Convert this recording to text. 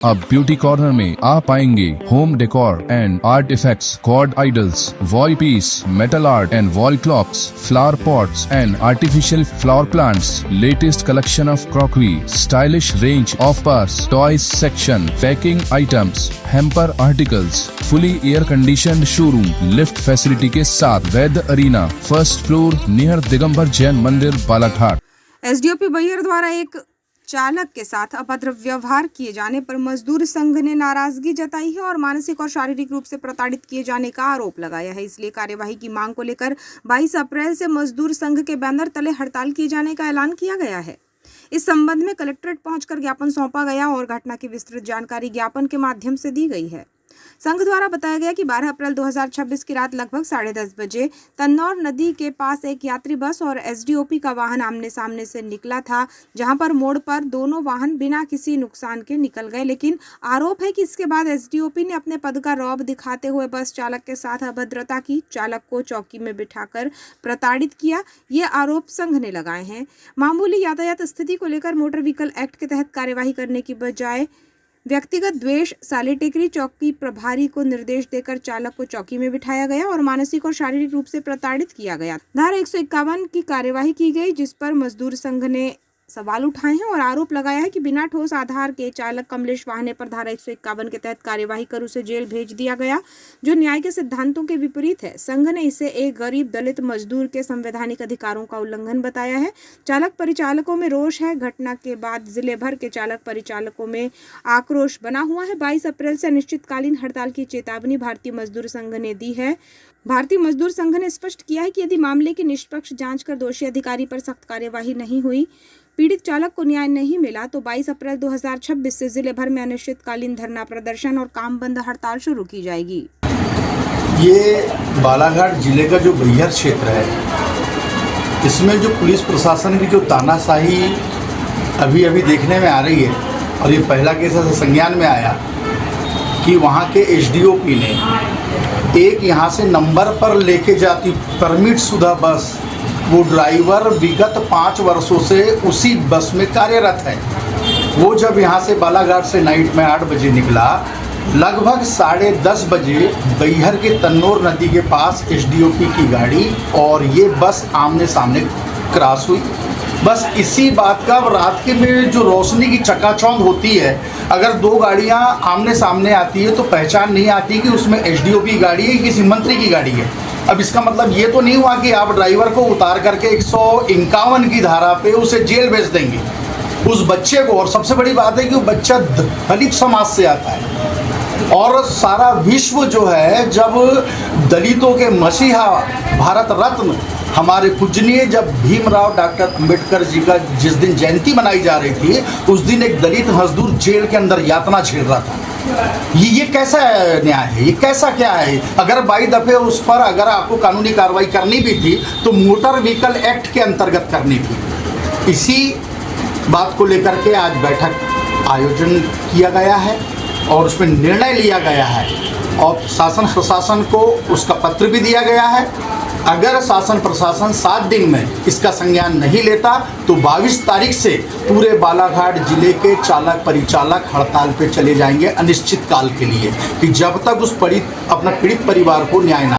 अब beauty corner में आप पाएंगे home decor and art effects, cord idols, wall piece, metal art and wall clocks, flower pots and artificial flower plants, latest collection of crockery, stylish range of purse, toys section, packing items, hamper articles, fully air conditioned showroom, lift facility के साथ Vaidya arena, first floor near Digambar Jain Mandir, Balaghat. SDOP Baihar द्वारा एक चालक के साथ अभद्र व्यवहार किए जाने पर मजदूर संघ ने नाराजगी जताई है और मानसिक और शारीरिक रूप से प्रताड़ित किए जाने का आरोप लगाया है। इसलिए कार्यवाही की मांग को लेकर 22 अप्रैल से मजदूर संघ के बैनर तले हड़ताल किए जाने का ऐलान किया गया है। इस संबंध में कलेक्ट्रेट पहुंचकर ज्ञापन सौंपा गया और घटना की विस्तृत जानकारी ज्ञापन के माध्यम से दी गई है। संघ द्वारा बताया गया कि 12 अप्रैल 2026 की रात लगभग 10:30 बजे तन्नौर नदी के पास एक यात्री बस और एसडीओपी का वाहन आमने सामने से निकला था, जहां पर मोड़ पर दोनों वाहन बिना किसी नुकसान के निकल गए। लेकिन आरोप है कि इसके बाद एसडीओपी ने अपने पद का रौब दिखाते हुए बस चालक के साथ अभद्रता की, चालक को चौकी में बिठाकर प्रताड़ित किया। ये आरोप संघ ने लगाए हैं। मामूली यातायात स्थिति को लेकर मोटर व्हीकल एक्ट के तहत कार्यवाही करने की बजाय व्यक्तिगत द्वेष, सालेटेकरी चौकी प्रभारी को निर्देश देकर चालक को चौकी में बिठाया गया और मानसिक और शारीरिक रूप से प्रताड़ित किया गया। धारा 151 की कार्यवाही की गई, जिस पर मजदूर संघ ने सवाल उठाए हैं और आरोप लगाया है कि बिना ठोस आधार के चालक कमलेश वाहने पर धारा 151 के तहत कार्यवाही कर उसे जेल भेज दिया गया, जो न्याय के सिद्धांतों के विपरीत है। संघ ने इसे एक गरीब दलित मजदूर के संवैधानिक अधिकारों का उल्लंघन बताया है। चालक परिचालकों में रोष है। घटना के बाद जिले भर के चालक परिचालकों में आक्रोश बना हुआ है। 22 अप्रैल से अनिश्चितकालीन हड़ताल की चेतावनी भारतीय मजदूर संघ ने दी है। भारतीय मजदूर संघ ने स्पष्ट किया है कि यदि मामले की निष्पक्ष जांच कर दोषी अधिकारी पर सख्त कार्यवाही नहीं हुई, पीड़ित चालक को न्याय नहीं मिला, तो 22 अप्रैल 2026 से जिले भर में अनिश्चितकालीन धरना प्रदर्शन और काम बंद हड़ताल शुरू की जाएगी। ये बालाघाट जिले का जो बैहर क्षेत्र है, इसमें जो पुलिस प्रशासन की जो तानाशाही अभी अभी देखने में आ रही है, और ये पहला केस ऐसा संज्ञान में आया कि वहाँ के एसडीओपी ने एक यहाँ से नंबर पर लेके जाती परमिट शुदा बस, वो ड्राइवर विगत 5 वर्षों से उसी बस में कार्यरत है। वो जब यहाँ से बालाघाट से नाइट में 8 बजे निकला, लगभग 10:30 बजे बैहर के तन्नौर नदी के पास एसडीओपी की गाड़ी और ये बस आमने सामने क्रॉस हुई। बस इसी बात का, रात के में जो रोशनी की चकाचौंध होती है, अगर 2 गाड़ियाँ आमने सामने आती है तो पहचान नहीं आती कि उसमें एसडीओपी गाड़ी है किसी मंत्री की गाड़ी है। अब इसका मतलब ये तो नहीं हुआ कि आप ड्राइवर को उतार करके 151 की धारा पे उसे जेल भेज देंगे उस बच्चे को। और सबसे बड़ी बात है कि वो बच्चा दलित समाज से आता है और सारा विश्व जो है, जब दलितों के मसीहा भारत रत्न हमारे पूजनीय जब भीमराव डॉक्टर अंबेडकर जी का जिस दिन जयंती मनाई जा रही थी, उस दिन एक दलित मजदूर जेल के अंदर यातना झेल रहा था। ये कैसा न्याय है? ये कैसा क्या है? अगर बाई दफे उस पर अगर आपको कानूनी कार्रवाई करनी भी थी तो मोटर व्हीकल एक्ट के अंतर्गत करनी थी। इसी बात को लेकर के आज बैठक आयोजन किया गया है और उसमें निर्णय लिया गया है और शासन प्रशासन को उसका पत्र भी दिया गया है। अगर शासन प्रशासन 7 दिन में इसका संज्ञान नहीं लेता तो 22 तारीख से पूरे बालाघाट जिले के चालक परिचालक हड़ताल पे चले जाएंगे अनिश्चित काल के लिए, कि जब तक उस अपना पीड़ित परिवार को न्याय ना